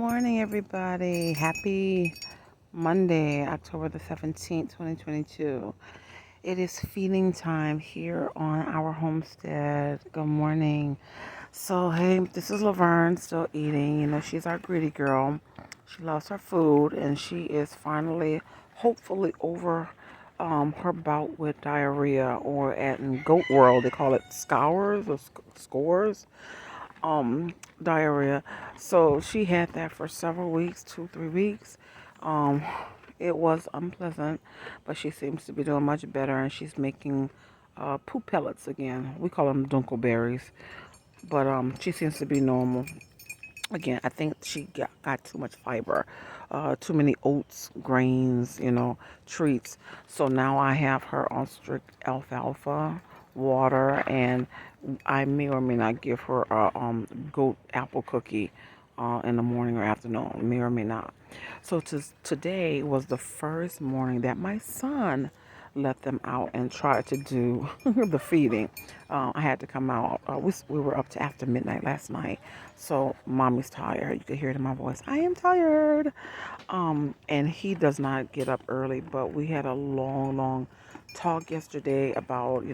morning, everybody. Happy Monday, October the 17th, 2022. It is feeding time here on our homestead. Good morning. So, hey, this is Laverne still eating. She's our greedy girl. She loves her food, and she is finally, hopefully, over her bout with diarrhea, or in goat world, they call it scours or scores diarrhea. So she had that for several weeks, 2, 3 weeks. Um, it was unpleasant, but she seems to be doing much better, and she's making poop pellets again. We call them dunkelberries, but she seems to be normal again. I think she got too much fiber, too many oats, grains, treats. So now I have her on strict alfalfa, water, and I may or may not give her a goat apple cookie in the morning or afternoon. May or may not. So today was the first morning that my son let them out and try to do the feeding. I had to come out. We were up to after midnight last night. So mommy's tired. You could hear it in my voice. I am tired. And he does not get up early, but we had a long talk yesterday about,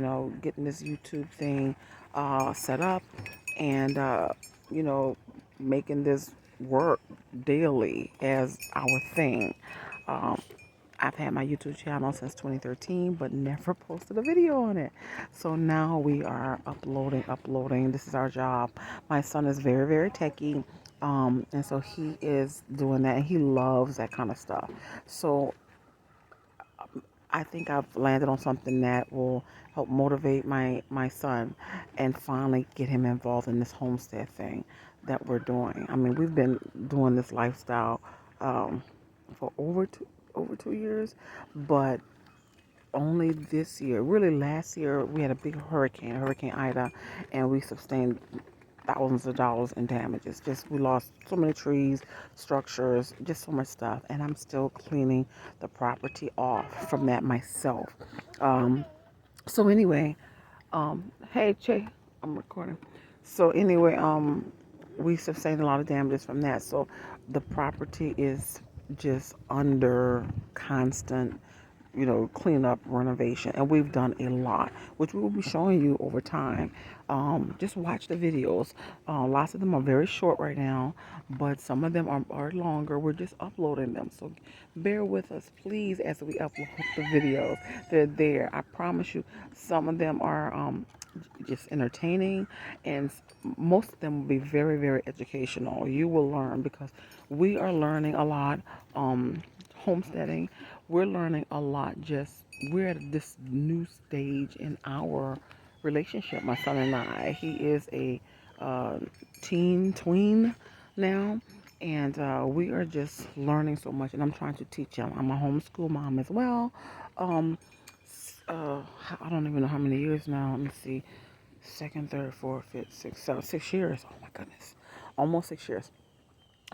getting this YouTube thing set up and, you know, making this work daily as our thing. Um, I've had my YouTube channel since 2013, but never posted a video on it. So now we are uploading. This is our job. My son is very techie. And so he is doing that, and he loves that kind of stuff. So I think I've landed on something that will help motivate my son and finally get him involved in this homestead thing that we're doing. I mean, we've been doing this lifestyle for over 2 years, but only this year, really last year, we had a big Hurricane Ida, and we sustained thousands of dollars in damages. Just we lost so many trees, structures, just so much stuff, and I'm still cleaning the property off from that myself. So anyway, hey Che, I'm recording. So anyway, we sustained a lot of damages from that. So the property is just under constant, cleanup, renovation, and we've done a lot, which we will be showing you over time. Just watch the videos. Lots of them are very short right now, but some of them are longer. We're just uploading them, so bear with us, please, as we upload the videos. They're there. I promise you, some of them are just entertaining, and most of them will be very educational. You will learn because we are learning a lot. Homesteading, we're learning a lot. Just we're at this new stage in our relationship, my son and I. He is a uh, tween now, and we are just learning so much, and I'm trying to teach him. I'm a homeschool mom as well. um, I don't even know how many years now. Let me see. Second, third, fourth, fifth, sixth, 6 years. Oh my goodness. Almost 6 years.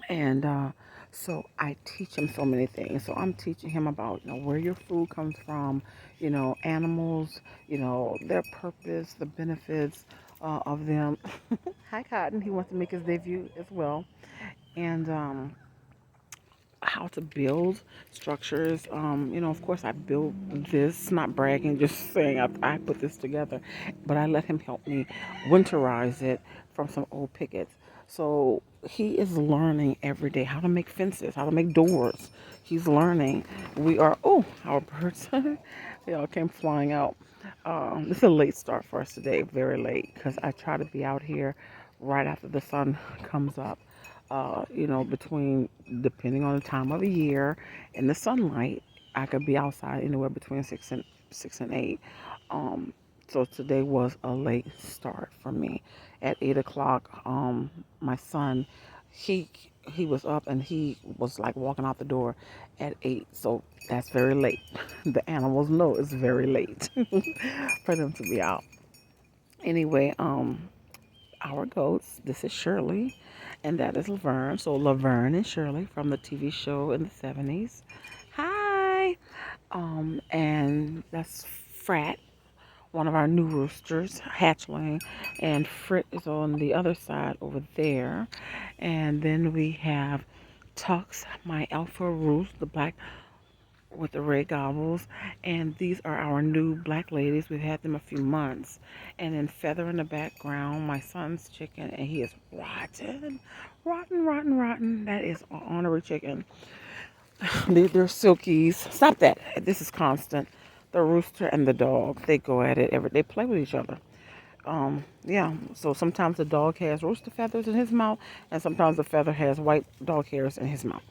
And so I teach him so many things. So I'm teaching him about, where your food comes from, animals, their purpose, the benefits of them. Hi, Cotton. He wants to make his debut as well. And how to build structures. Of course, I built this, not bragging, just saying I put this together, but I let him help me winterize it from some old pickets. So he is learning every day how to make fences, how to make doors. He's learning. We are, oh, our birds, they all came flying out. This is a late start for us today, very late, because I try to be out here right after the sun comes up. Between, depending on the time of the year and the sunlight, I could be outside anywhere between 6 and 8. Um, so today was a late start for me. At 8 o'clock, my son, he he was up and he was like walking out the door at 8. So that's very late. The animals know it's very late for them to be out. Anyway, our goats. This is Shirley, and that is Laverne. So Laverne and Shirley from the TV show in the 70s. Hi. And that's Frat, one of our new roosters, hatchling, and Frit is on the other side over there. And then we have Tux, my alpha roost, the black with the red gobbles, and these are our new black ladies. We've had them a few months. And then Feather in the background, my son's chicken, and he is rotten, rotten, rotten, rotten. That is an ornery chicken. They're silkies. Stop that. This is constant. The rooster and the dog, they go at it every. They play with each other. Yeah. So sometimes the dog has rooster feathers in his mouth, and sometimes the feather has white dog hairs in his mouth.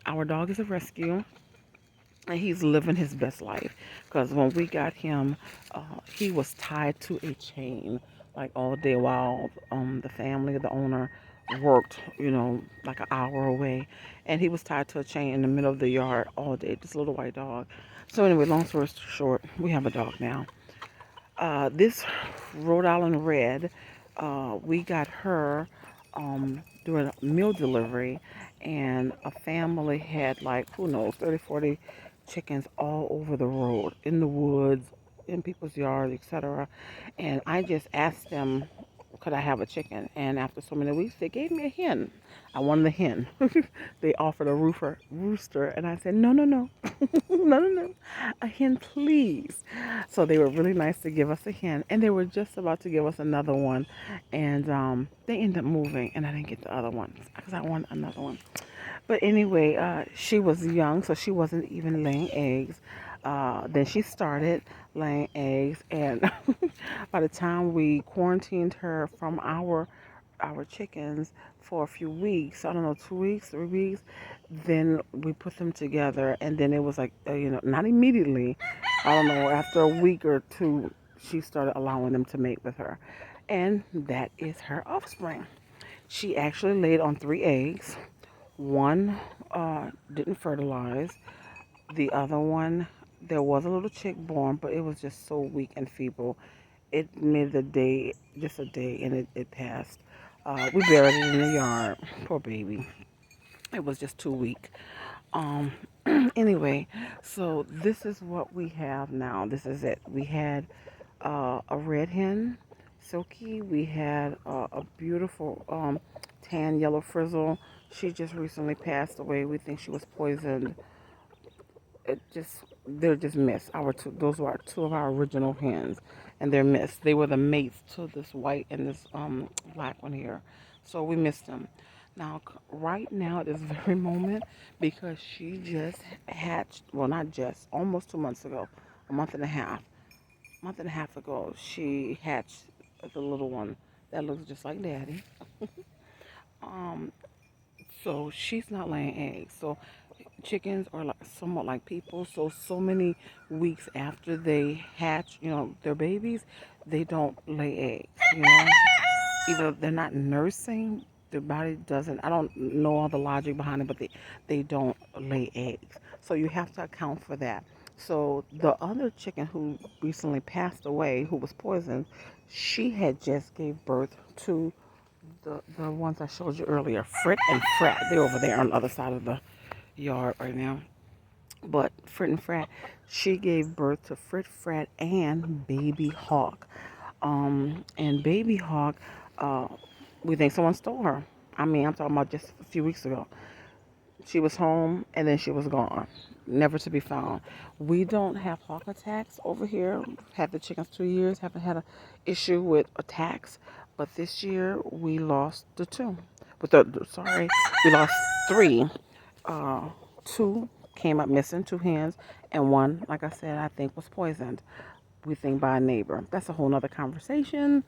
Our dog is a rescue, and he's living his best life. Because when we got him, he was tied to a chain like all day while the family, the owner, worked, like an hour away, and he was tied to a chain in the middle of the yard all day. This little white dog. So anyway, long story short, we have a dog now. This Rhode Island Red, we got her doing a meal delivery, and a family had like, who knows, 30, 40 chickens all over the road, in the woods, in people's yards, etc. And I just asked them, could I have a chicken? And after so many weeks, they gave me a hen. I wanted a hen. They offered a rooster, and I said, no, no, no, no, no, no, a hen, please. So they were really nice to give us a hen, and they were just about to give us another one, and they ended up moving, and I didn't get the other one because I wanted another one. But anyway, she was young, so she wasn't even laying eggs. Then she started laying eggs, and by the time we quarantined her from our chickens for a few weeks, I don't know, 2 weeks, 3 weeks, then we put them together, and then it was like, not immediately. I don't know, after a week or two, she started allowing them to mate with her, and that is her offspring. She actually laid on 3 eggs. One didn't fertilize. The other one, there was a little chick born, but it was just so weak and feeble. It made the day, just a day, and it passed. We buried it in the yard. Poor baby. It was just too weak. Um, anyway, so this is what we have now. This is it. We had a red hen, silky. We had a beautiful tan yellow frizzle. She just recently passed away. We think she was poisoned. They're just missed. Our two, those were two of our original hens, and they're missed. They were the mates to this white and this black one here, so we missed them. Now, right now at this very moment, because she just hatched. Well, not just, almost 2 months ago, a month and a half ago, she hatched the little one that looks just like Daddy. Um, so she's not laying eggs. So chickens are like somewhat like people. So many weeks after they hatch, their babies, they don't lay eggs. Either they're not nursing, their body doesn't. I don't know all the logic behind it, but they don't lay eggs. So you have to account for that. So the other chicken who recently passed away, who was poisoned, she had just gave birth to the ones I showed you earlier, Frit and Frat. They're over there on the other side of the yard right now. But Frit and Frat, she gave birth to Frit, Frat, and Baby Hawk. And Baby Hawk, uh, we think someone stole her. I mean, I'm talking about just a few weeks ago. She was home and then she was gone, never to be found. We don't have hawk attacks over here. Had the chickens 2 years, haven't had a issue with attacks. But this year we lost the two. Sorry, we lost three. Uh, Two came up missing, two hens, and one, like I said, I think was poisoned. We think by a neighbor. That's a whole nother conversation.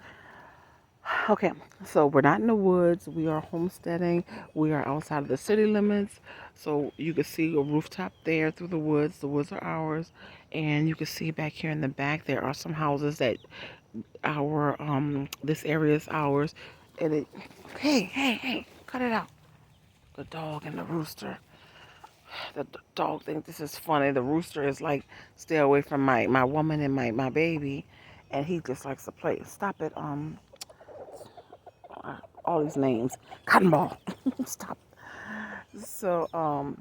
Okay, so we're not in the woods. We are homesteading. We are outside of the city limits. So you can see a rooftop there through the woods. The woods are ours. And you can see back here in the back, there are some houses that this area is ours. And hey, hey, hey, cut it out. The dog and the rooster. The dog thinks this is funny. The rooster is like, stay away from my woman and my baby. And he just likes to play. Stop it, all these names. Cotton ball. Stop. So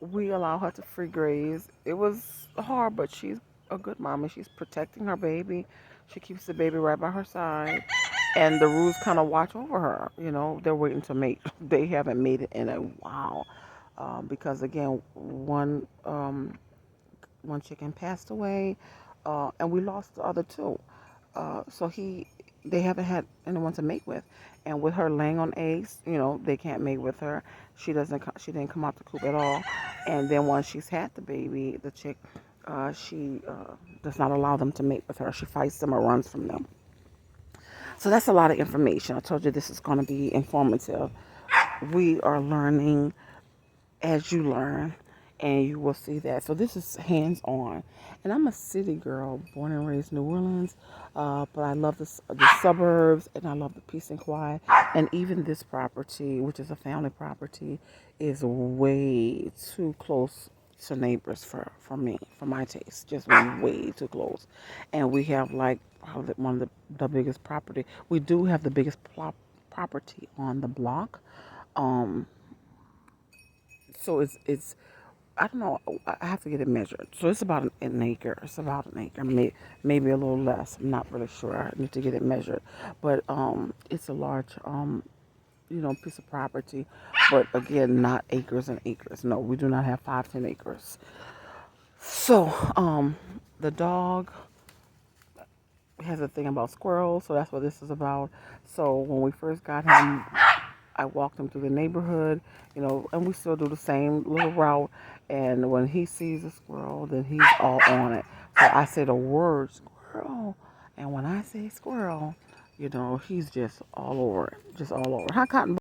we allow her to free graze. It was hard, but she's a good mama. She's protecting her baby. She keeps the baby right by her side. and the roos kind of watch over her. They're waiting to mate. They haven't mated in a while, because again, one chicken passed away, and we lost the other two. So they haven't had anyone to mate with, and with her laying on eggs, they can't mate with her. She didn't come out the coop at all, and then once she's had the baby, the chick, she does not allow them to mate with her. She fights them or runs from them. So that's a lot of information. I told you this is going to be informative. We are learning as you learn, and you will see that. So this is hands-on, and I'm a city girl, born and raised in New Orleans, but I love the suburbs, and I love the peace and quiet. And even this property, which is a family property, is way too close to neighbors for me, for my taste, just way too close. And we have like probably one of the biggest property. We do have the biggest property on the block. Um, so it's I don't know. I have to get it measured. So it's about an acre. It's about an acre, maybe a little less. I'm not really sure. I need to get it measured. But it's a large piece of property. But again, not acres and acres. No, we do not have 5, 10 acres. So the dog has a thing about squirrels. So that's what this is about. So when we first got him, I walked him through the neighborhood, and we still do the same little route. And when he sees a squirrel, then he's all on it. So I say the word squirrel, and when I say squirrel, he's just all over it, just all over. Hi, Cotton.